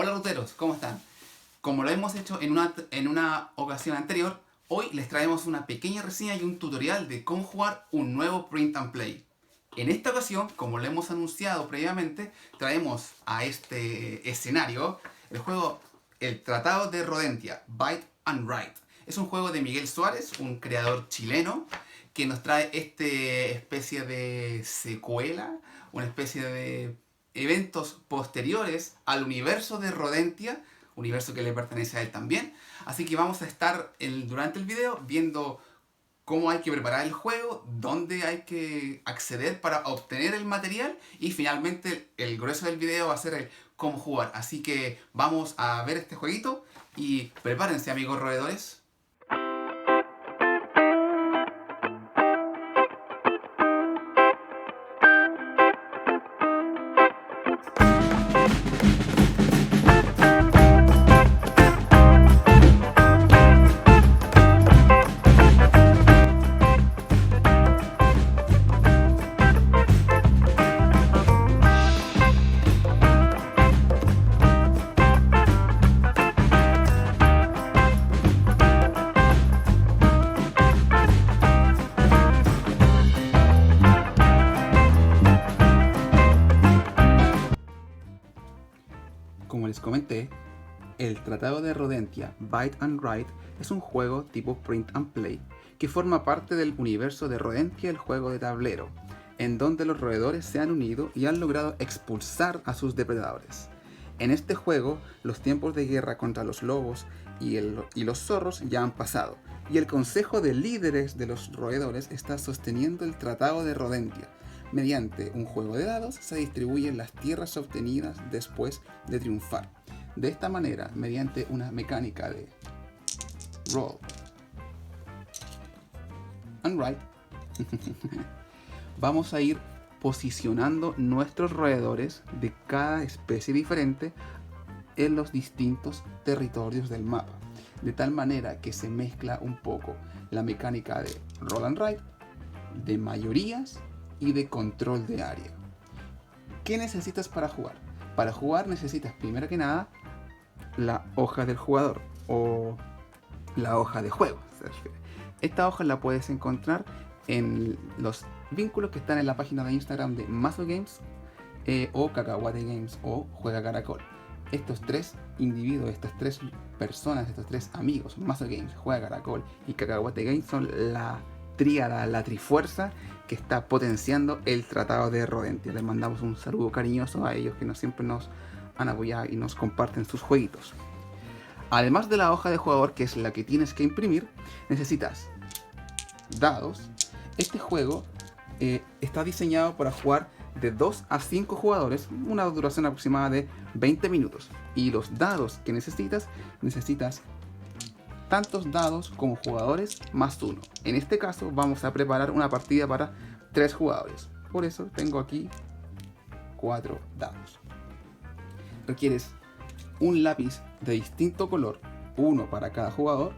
Hola ruteros, ¿cómo están? Como lo hemos hecho en una ocasión anterior, hoy les traemos una pequeña reseña y un tutorial de cómo jugar un nuevo Print and Play. En esta ocasión, como lo hemos anunciado previamente, traemos a este escenario el juego El Tratado de Rodentia, Byte and Write. Es un juego de Miguel Suárez, un creador chileno, que nos trae esta especie de secuela, una especie de eventos posteriores al universo de Rodentia, universo que le pertenece a él también. Así que vamos a estar durante el video viendo cómo hay que preparar el juego, dónde hay que acceder para obtener el material y finalmente el grueso del video va a ser el cómo jugar. Así que vamos a ver este jueguito y prepárense, amigos roedores. Como les comenté, el Tratado de Rodentia, Byte and Write, es un juego tipo Print and Play que forma parte del universo de Rodentia, el juego de tablero, en donde los roedores se han unido y han logrado expulsar a sus depredadores. En este juego, los tiempos de guerra contra los lobos y los zorros ya han pasado, y el consejo de líderes de los roedores está sosteniendo el Tratado de Rodentia. Mediante un juego de dados se distribuyen las tierras obtenidas después de triunfar. De esta manera, mediante una mecánica de roll and write, vamos a ir posicionando nuestros roedores de cada especie diferente en los distintos territorios del mapa, de tal manera que se mezcla un poco la mecánica de roll and write, de mayorías y de control de área. ¿Qué necesitas para jugar? Para jugar necesitas primero que nada la hoja del jugador o la hoja de juego. Esta hoja la puedes encontrar en los vínculos que están en la página de Instagram de Mazo Games o Cacahuate Games o Juega Caracol. Estos tres individuos, estas tres personas, estos tres amigos, Mazo Games, Juega Caracol y Cacahuate Games, son la tríada, la trifuerza que está potenciando el Tratado de Rodentia. Les mandamos un saludo cariñoso a ellos que siempre nos han apoyado y nos comparten sus jueguitos. Además de la hoja de jugador, que es la que tienes que imprimir, necesitas dados. Este juego está diseñado para jugar de 2 a 5 jugadores, una duración aproximada de 20 minutos. Y los dados que necesitas tantos dados como jugadores más uno. En este caso vamos a preparar una partida para 3 jugadores. Por eso tengo aquí 4 dados. Requieres un lápiz de distinto color, uno para cada jugador,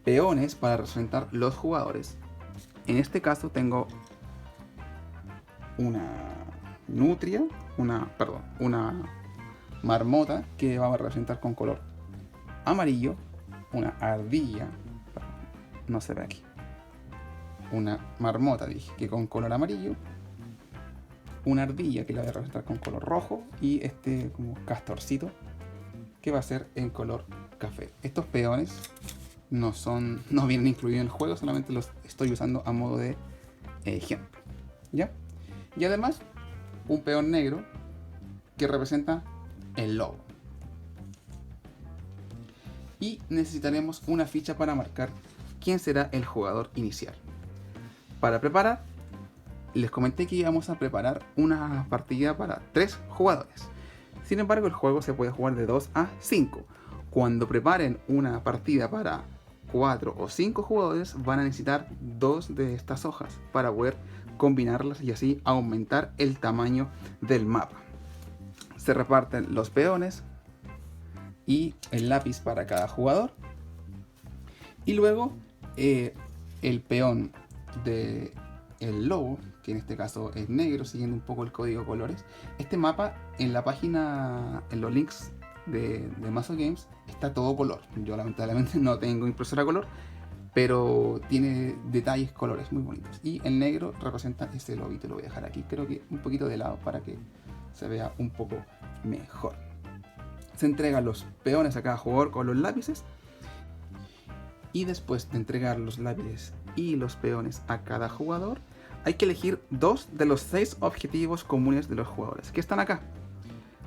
peones para representar los jugadores. En este caso tengo una nutria, una marmota que va a representar con color amarillo, una ardilla, no se ve aquí, una marmota dije que con color amarillo, una ardilla que la voy a representar con color rojo y este como castorcito que va a ser en color café. Estos peones no vienen incluidos en el juego, solamente los estoy usando a modo de ejemplo, ¿ya? Y además un peón negro que representa el lobo. Y necesitaremos una ficha para marcar quién será el jugador inicial. Para preparar, les comenté que íbamos a preparar una partida para 3 jugadores. Sin embargo, el juego se puede jugar de 2 a 5. Cuando preparen una partida para 4 o 5 jugadores, van a necesitar 2 de estas hojas para poder combinarlas y así aumentar el tamaño del mapa. Se reparten los peones y el lápiz para cada jugador. Y luego el peón de el lobo, que en este caso es negro, siguiendo un poco el código de colores. Este mapa en la página, en los links de Mazo Games, está todo color. Yo lamentablemente no tengo impresora a color, pero tiene detalles, colores muy bonitos. Y el negro representa ese lobito, lo voy a dejar aquí, creo que un poquito de lado para que se vea un poco mejor. Se entregan los peones a cada jugador con los lápices. Y después de entregar los lápices y los peones a cada jugador, hay que elegir 2 de los 6 objetivos comunes de los jugadores, que están acá.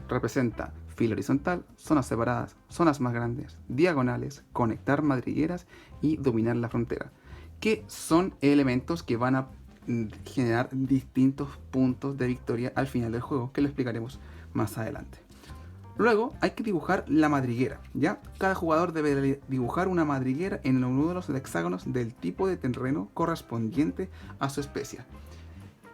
Representa fila horizontal, zonas separadas, zonas más grandes, diagonales, conectar madrigueras y dominar la frontera, que son elementos que van a generar distintos puntos de victoria al final del juego, que lo explicaremos más adelante. Luego hay que dibujar la madriguera, ¿ya? Cada jugador debe dibujar una madriguera en uno de los hexágonos del tipo de terreno correspondiente a su especie.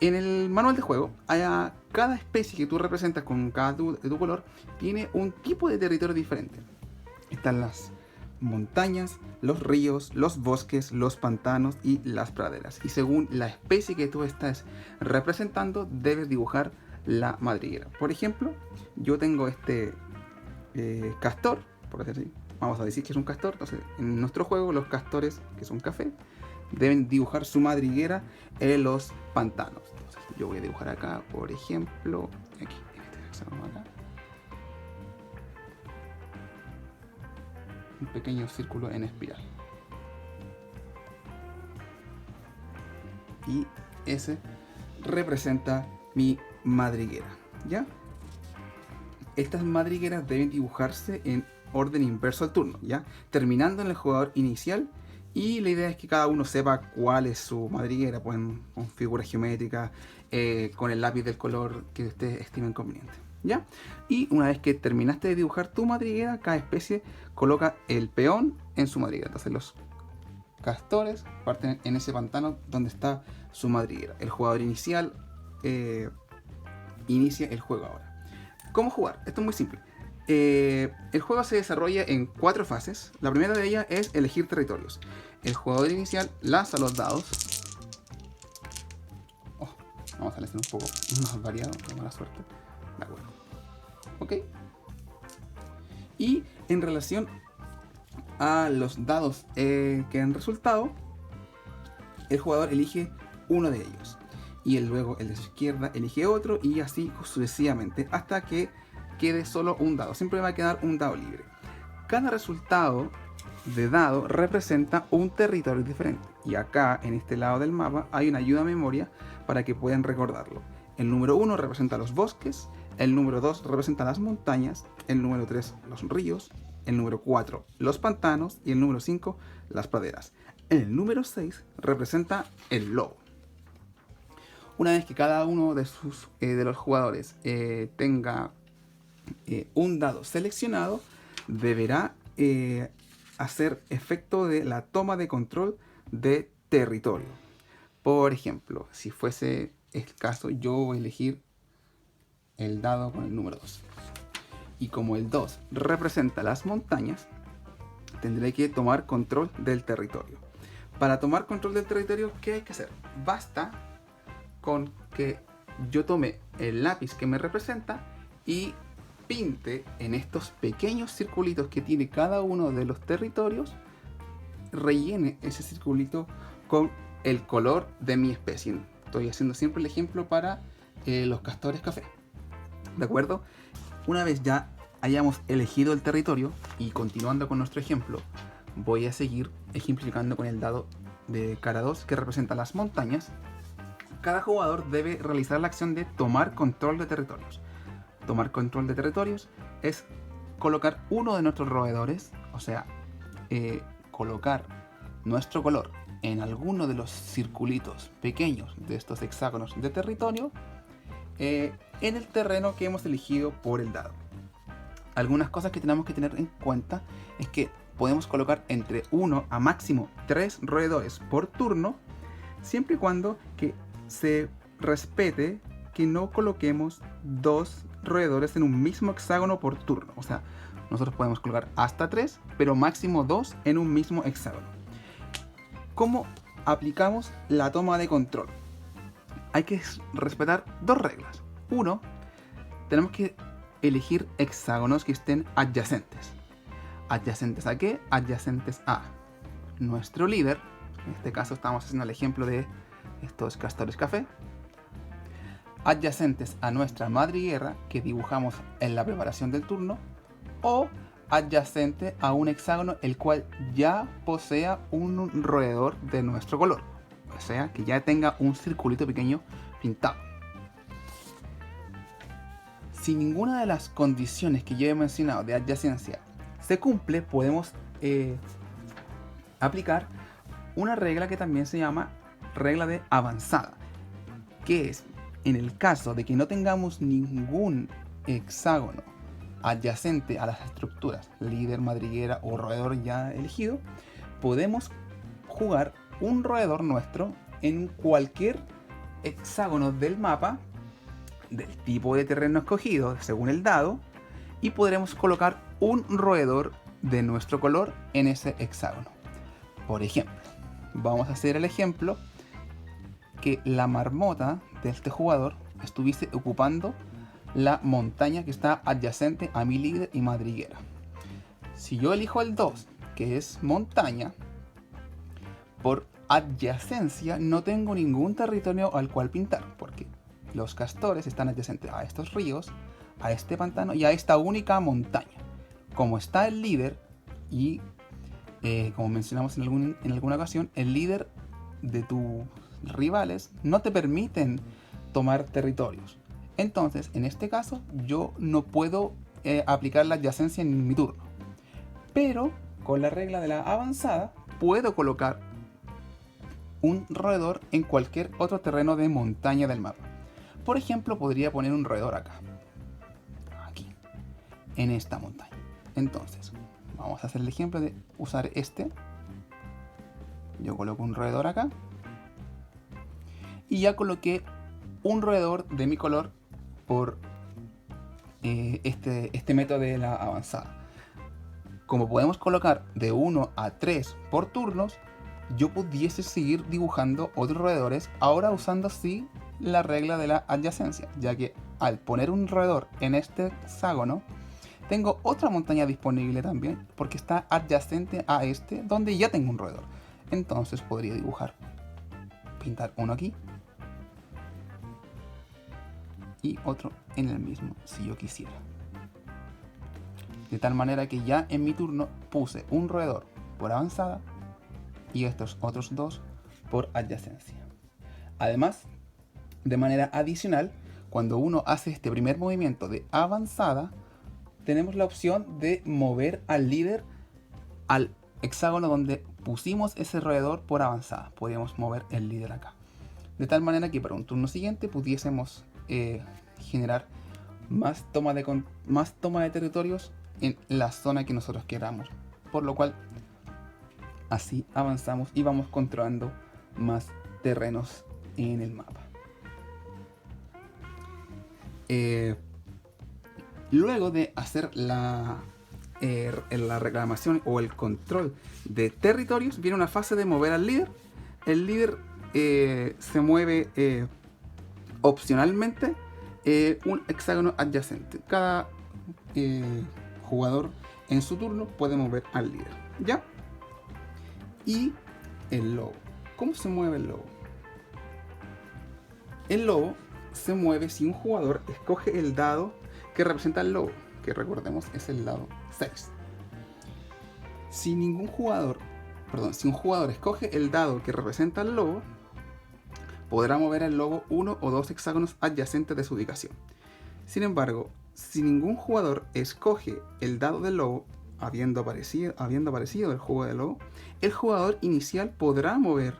En el manual de juego, cada especie que tú representas con cada de tu color tiene un tipo de territorio diferente. Están las montañas, los ríos, los bosques, los pantanos y las praderas. Y según la especie que tú estás representando, debes dibujar la madriguera. Por ejemplo, yo tengo este castor, por decir así. Vamos a decir que es un castor. Entonces, en nuestro juego, los castores, que son café, deben dibujar su madriguera en los pantanos. Entonces, yo voy a dibujar acá, por ejemplo, aquí, en este hexágono acá, un pequeño círculo en espiral. Y ese representa mi madriguera, ¿ya? Estas madrigueras deben dibujarse en orden inverso al turno, ¿ya? Terminando en el jugador inicial. Y la idea es que cada uno sepa cuál es su madriguera, pues con figuras geométricas, con el lápiz del color que ustedes estimen conveniente, ¿ya? Y una vez que terminaste de dibujar tu madriguera, cada especie coloca el peón en su madriguera. Entonces los castores parten en ese pantano donde está su madriguera. El jugador inicial inicia el juego ahora. ¿Cómo jugar? Esto es muy simple. El juego se desarrolla en 4 fases. La primera de ellas es elegir territorios. El jugador inicial lanza los dados. Vamos a hacer un poco más variado, de mala suerte. De acuerdo. Ok. Y en relación a los dados que han resultado, el jugador elige uno de ellos. Y luego el de su izquierda elige otro, y así sucesivamente hasta que quede solo un dado. Siempre va a quedar un dado libre. Cada resultado de dado representa un territorio diferente. Y acá, en este lado del mapa, hay una ayuda a memoria para que puedan recordarlo. El número 1 representa los bosques, el número 2 representa las montañas, el número 3 los ríos, el número 4 los pantanos y el número 5 las praderas. El número 6 representa el lobo. Una vez que cada uno de los jugadores tenga un dado seleccionado, deberá hacer efecto de la toma de control de territorio. Por ejemplo, si fuese el caso, yo voy a elegir el dado con el número 2. Y como el 2 representa las montañas, tendré que tomar control del territorio. Para tomar control del territorio, ¿qué hay que hacer? Basta con que yo tome el lápiz que me representa y pinte en estos pequeños circulitos que tiene cada uno de los territorios, rellene ese circulito con el color de mi especie. Estoy haciendo siempre el ejemplo para los castores café. ¿De acuerdo? Una vez ya hayamos elegido el territorio, y continuando con nuestro ejemplo, voy a seguir ejemplificando con el dado de cara 2 que representa las montañas. Cada jugador debe realizar la acción de tomar control de territorios. Tomar control de territorios es colocar uno de nuestros roedores, o sea, colocar nuestro color en alguno de los circulitos pequeños de estos hexágonos de territorio en el terreno que hemos elegido por el dado. Algunas cosas que tenemos que tener en cuenta es que podemos colocar entre 1 a máximo 3 roedores por turno, siempre y cuando que se respete que no coloquemos 2 roedores en un mismo hexágono por turno. O sea, nosotros podemos colocar hasta 3, pero máximo 2 en un mismo hexágono. ¿Cómo aplicamos la toma de control? hay que respetar dos reglas. Uno, tenemos que elegir hexágonos que estén adyacentes. ¿Adyacentes a qué? Adyacentes a nuestro líder. En este caso estamos haciendo el ejemplo de estos castores café. Adyacentes a nuestra madriguera que dibujamos en la preparación del turno. O adyacente a un hexágono el cual ya posea un roedor de nuestro color. O sea, que ya tenga un circulito pequeño pintado. Si ninguna de las condiciones que yo he mencionado de adyacencia se cumple, podemos aplicar una regla que también se llama regla de avanzada, que es en el caso de que no tengamos ningún hexágono adyacente a las estructuras líder, madriguera o roedor ya elegido, podemos jugar un roedor nuestro en cualquier hexágono del mapa del tipo de terreno escogido según el dado, y podremos colocar un roedor de nuestro color en ese hexágono. Por ejemplo, vamos a hacer el ejemplo que la marmota de este jugador estuviese ocupando la montaña que está adyacente a mi líder y madriguera. Si yo elijo el 2, que es montaña, por adyacencia no tengo ningún territorio al cual pintar, porque los castores están adyacentes a estos ríos, a este pantano y a esta única montaña. Como está el líder y como mencionamos en alguna ocasión, el líder de tus rivales no te permiten tomar territorios. Entonces, en este caso, yo no puedo aplicar la adyacencia en mi turno. Pero con la regla de la avanzada, puedo colocar un roedor en cualquier otro terreno de montaña del mapa. Por ejemplo, podría poner un roedor acá. Aquí. En esta montaña. Entonces, vamos a hacer el ejemplo de usar este. Yo coloco un roedor acá. Y ya coloqué un roedor de mi color por este método de la avanzada. Como podemos colocar de 1 a 3 por turnos, yo pudiese seguir dibujando otros roedores, ahora usando así la regla de la adyacencia, ya que al poner un roedor en este hexágono, tengo otra montaña disponible también, porque está adyacente a este, donde ya tengo un roedor. Entonces podría dibujar, pintar uno aquí y otro en el mismo, si yo quisiera. De tal manera que ya en mi turno puse un roedor por avanzada y estos otros dos por adyacencia. Además, de manera adicional, cuando uno hace este primer movimiento de avanzada, tenemos la opción de mover al líder al hexágono donde pusimos ese roedor por avanzada. Podríamos mover el líder acá. De tal manera que para un turno siguiente pudiésemos generar más toma de territorios en la zona que nosotros queramos. Por lo cual, así avanzamos y vamos controlando más terrenos en el mapa. Luego de hacer la reclamación o el control de territorios, viene una fase de mover al líder. El líder se mueve opcionalmente un hexágono adyacente. Cada jugador en su turno puede mover al líder, ¿ya? Y el lobo. ¿Cómo se mueve el lobo? El lobo se mueve si un jugador escoge el dado que representa al lobo, que recordemos es el dado 6. Si un jugador escoge el dado que representa al lobo, podrá mover al lobo uno o dos hexágonos adyacentes de su ubicación. Sin embargo, si ningún jugador escoge el dado del lobo, habiendo aparecido el juego del lobo, el jugador inicial podrá mover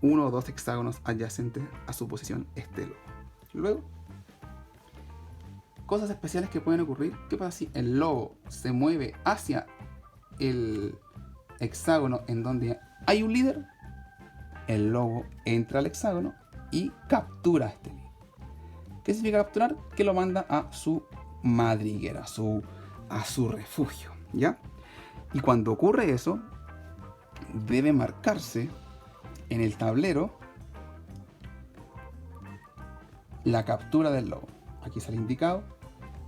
uno o dos hexágonos adyacentes a su posición este lobo. Luego, cosas especiales que pueden ocurrir. ¿Qué pasa si el lobo se mueve hacia el hexágono en donde hay un líder? El lobo entra al hexágono y captura a este líder. ¿Qué significa capturar? Que lo manda a su madriguera, a su refugio, ¿ya? Y cuando ocurre eso, debe marcarse en el tablero la captura del lobo. Aquí sale indicado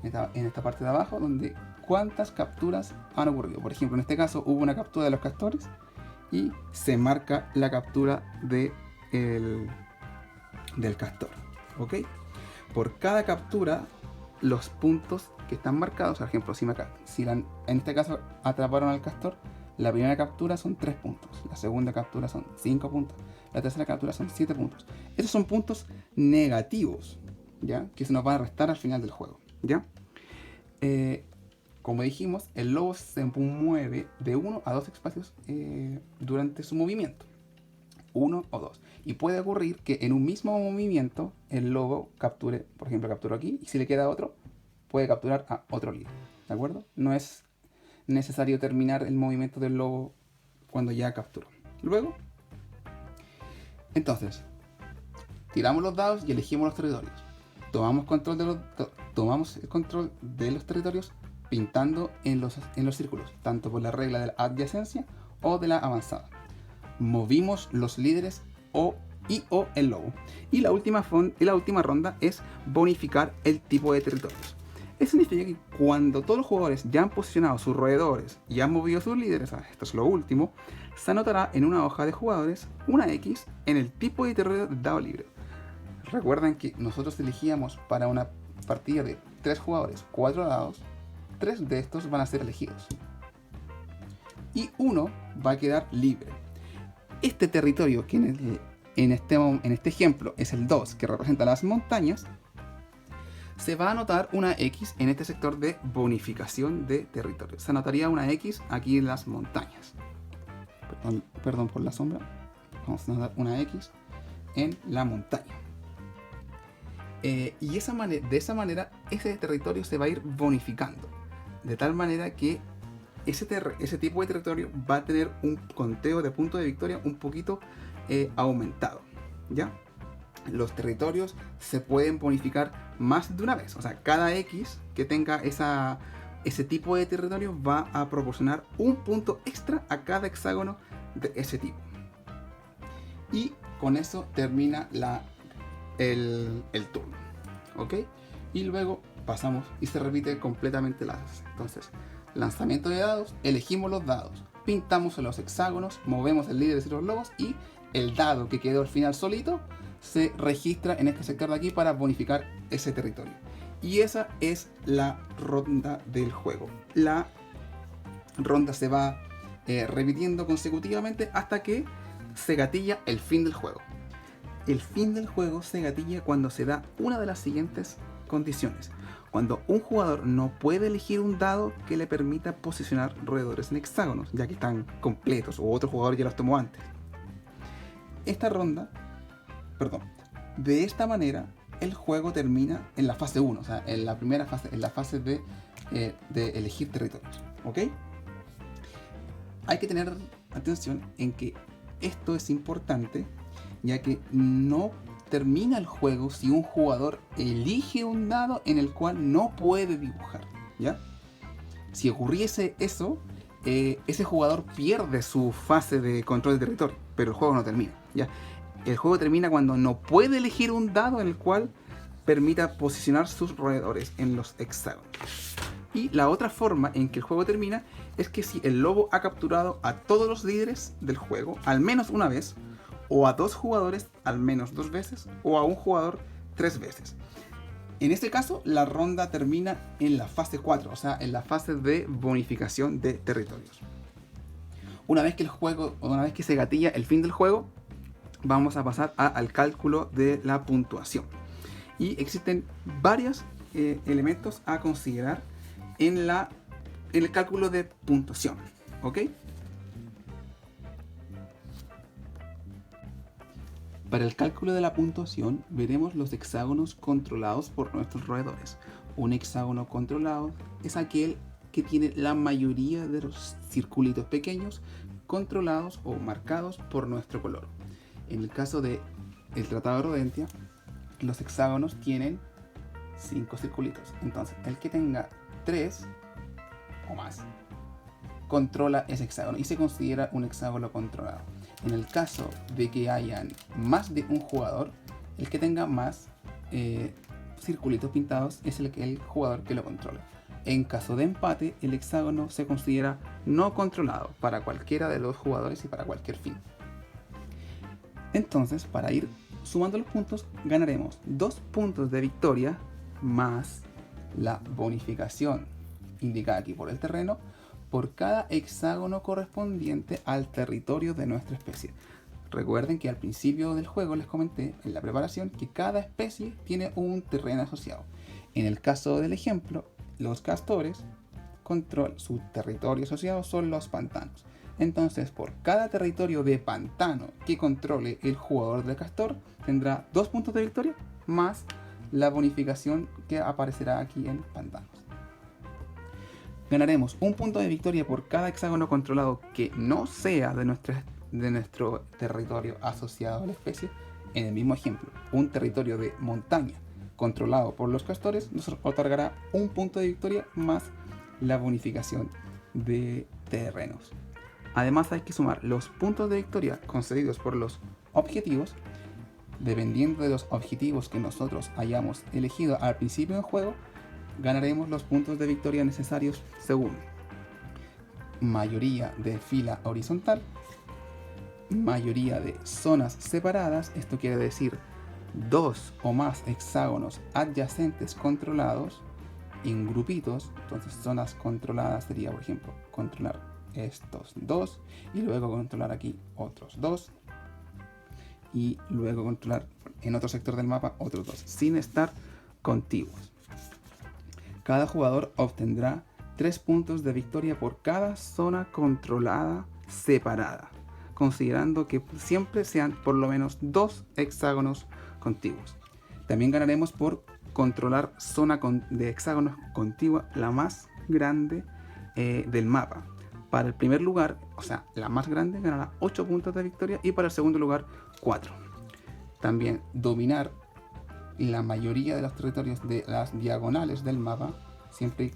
en esta parte de abajo, donde cuántas capturas han ocurrido. Por ejemplo, en este caso hubo una captura de los castores y se marca la captura del castor. ¿Ok? Por cada captura, los puntos que están marcados, por ejemplo, en este caso atraparon al castor, la primera captura son 3 puntos, la segunda captura son 5 puntos, la tercera captura son 7 puntos. Esos son puntos negativos, ¿ya? Que se nos van a restar al final del juego, ¿ya? Como dijimos, el lobo se mueve de 1 a 2 espacios durante su movimiento. 1 o 2. Y puede ocurrir que en un mismo movimiento el lobo capture, por ejemplo, capturó aquí, y si le queda otro, puede capturar a otro líder. ¿De acuerdo? No es necesario terminar el movimiento del lobo cuando ya capturó. Luego, entonces, tiramos los dados y elegimos los territorios. Tomamos el control de los territorios pintando en los círculos, tanto por la regla de la adyacencia o de la avanzada. Movimos los líderes o el lobo. Y la última ronda es bonificar el tipo de territorios. Eso significa que cuando todos los jugadores ya han posicionado sus roedores y han movido sus líderes, esto es lo último, se anotará en una hoja de jugadores una X en el tipo de territorio del dado libre. Recuerden que nosotros elegíamos para una partida de 3 jugadores 4 dados, 3 de estos van a ser elegidos y uno va a quedar libre. Este territorio, que en este ejemplo es el 2, que representa las montañas, se va a anotar una X en este sector de bonificación de territorio. Se anotaría una X aquí en las montañas. Perdón por la sombra. Vamos a anotar una X en la montaña. Y de esa manera ese territorio se va a ir bonificando. De tal manera que ese tipo de territorio va a tener un conteo de puntos de victoria un poquito aumentado, ¿ya? Los territorios se pueden bonificar más de una vez. O sea, cada X que tenga ese tipo de territorio va a proporcionar un punto extra a cada hexágono de ese tipo. Y con eso termina el turno. ¿Ok? Y luego pasamos y se repite completamente la fase. Entonces, lanzamiento de dados, elegimos los dados, pintamos los hexágonos, movemos el líder y los lobos y el dado que quedó al final solito se registra en este sector de aquí para bonificar ese territorio. Y esa es la ronda del juego. La ronda se va repitiendo consecutivamente hasta que se gatilla el fin del juego. El fin del juego se gatilla cuando se da una de las siguientes condiciones. Cuando un jugador no puede elegir un dado que le permita posicionar roedores en hexágonos, ya que están completos o otro jugador ya los tomó antes. De esta manera el juego termina en la fase 1, o sea, en la primera fase, en la fase de elegir territorios. ¿Ok? Hay que tener atención en que esto es importante, ya que no termina el juego si un jugador elige un dado en el cual no puede dibujar, ¿ya? Si ocurriese eso, ese jugador pierde su fase de control de territorio, pero el juego no termina, ¿ya? El juego termina cuando no puede elegir un dado en el cual permita posicionar sus roedores en los hexágonos. Y la otra forma en que el juego termina es que si el lobo ha capturado a todos los líderes del juego al menos una vez, o a 2 jugadores al menos 2 veces, o a un jugador 3 veces. En este caso, la ronda termina en la fase 4, o sea, en la fase de bonificación de territorios. Una vez que se gatilla el fin del juego, vamos a pasar al cálculo de la puntuación. Y existen varios elementos a considerar en el cálculo de puntuación, ¿ok? Para el cálculo de la puntuación veremos los hexágonos controlados por nuestros roedores. Un hexágono controlado es aquel que tiene la mayoría de los circulitos pequeños controlados o marcados por nuestro color. En el caso del Tratado de Rodentia, los hexágonos tienen 5 circulitos. Entonces, el que tenga 3 o más controla ese hexágono y se considera un hexágono controlado. En el caso de que hayan más de un jugador, el que tenga más circulitos pintados es el jugador que lo controla. En caso de empate, el hexágono se considera no controlado para cualquiera de los jugadores y para cualquier fin. Entonces, para ir sumando los puntos, ganaremos 2 puntos de victoria más la bonificación indicada aquí por el terreno por cada hexágono correspondiente al territorio de nuestra especie. Recuerden que al principio del juego les comenté en la preparación que cada especie tiene un terreno asociado. En el caso del ejemplo, los castores, su territorio asociado son los pantanos. Entonces, por cada territorio de pantano que controle el jugador del castor, tendrá 2 puntos de victoria más la bonificación que aparecerá aquí en pantanos. Ganaremos 1 punto de victoria por cada hexágono controlado que no sea de nuestro territorio asociado a la especie. En el mismo ejemplo, un territorio de montaña controlado por los castores nos otorgará 1 punto de victoria más la bonificación de terrenos. Además, hay que sumar los puntos de victoria concedidos por los objetivos. Dependiendo de los objetivos que nosotros hayamos elegido al principio del juego, ganaremos los puntos de victoria necesarios según mayoría de fila horizontal, mayoría de zonas separadas, esto quiere decir 2 o más hexágonos adyacentes controlados en grupitos. Entonces, zonas controladas sería, por ejemplo, controlar estos 2 y luego controlar aquí otros 2 y luego controlar en otro sector del mapa otros 2 sin estar contiguos. Cada jugador obtendrá 3 puntos de victoria por cada zona controlada separada, considerando que siempre sean por lo menos 2 hexágonos contiguos. También ganaremos por controlar zona de hexágonos contigua, la más grande del mapa. Para el primer lugar, o sea, la más grande, ganará 8 puntos de victoria y para el segundo lugar 4. También dominar la mayoría de los territorios de las diagonales del mapa. Siempre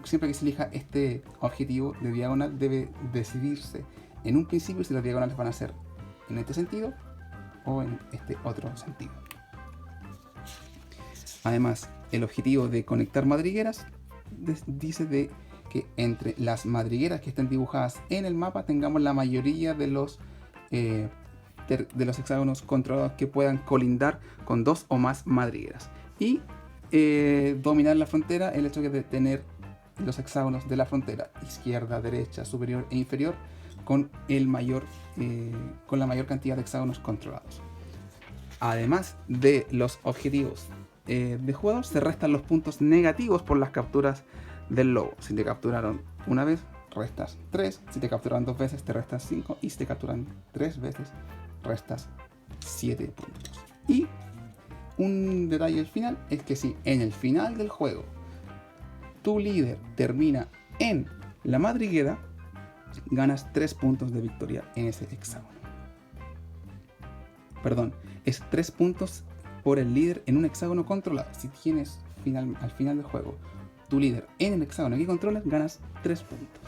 que se elija este objetivo de diagonal, debe decidirse en un principio si las diagonales van a ser en este sentido o en este otro sentido. Además, el objetivo de conectar madrigueras dice de que entre las madrigueras que estén dibujadas en el mapa tengamos la mayoría de los hexágonos controlados que puedan colindar con 2 o más madrigueras. Y dominar la frontera, el hecho de tener los hexágonos de la frontera izquierda, derecha, superior e inferior con la mayor cantidad de hexágonos controlados. Además de los objetivos de jugador, se restan los puntos negativos por las capturas del lobo. Si te capturaron una vez, restas 3. Si te capturaron 2 veces, te restas 5. Y si te capturan 3 veces, restas 7 puntos. Y un detalle al final es que si en el final del juego tu líder termina en la madriguera, ganas 3 puntos de victoria en ese hexágono. Perdón, es 3 puntos por el líder en un hexágono controlado. Si tienes al final del juego tu líder en el hexágono que controlas, ganas 3 puntos.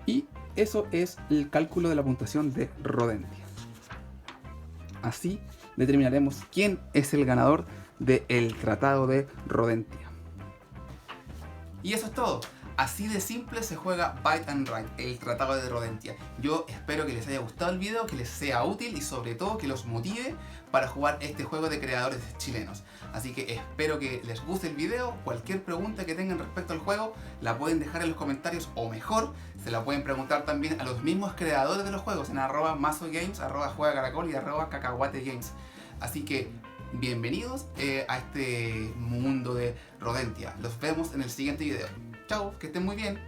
Y eso es el cálculo de la puntuación de Rodentia. Así determinaremos quién es el ganador del Tratado de Rodentia. Y eso es todo. Así de simple se juega Byte and Write, el Tratado de Rodentia. Yo espero que les haya gustado el video, que les sea útil y sobre todo que los motive para jugar este juego de creadores chilenos. Así que espero que les guste el video. Cualquier pregunta que tengan respecto al juego la pueden dejar en los comentarios, o mejor, se la pueden preguntar también a los mismos creadores de los juegos en @mazogames, @juegacaracol y @cacahuategames. Así que bienvenidos a este mundo de Rodentia. Los vemos en el siguiente video. Chao, que estén muy bien.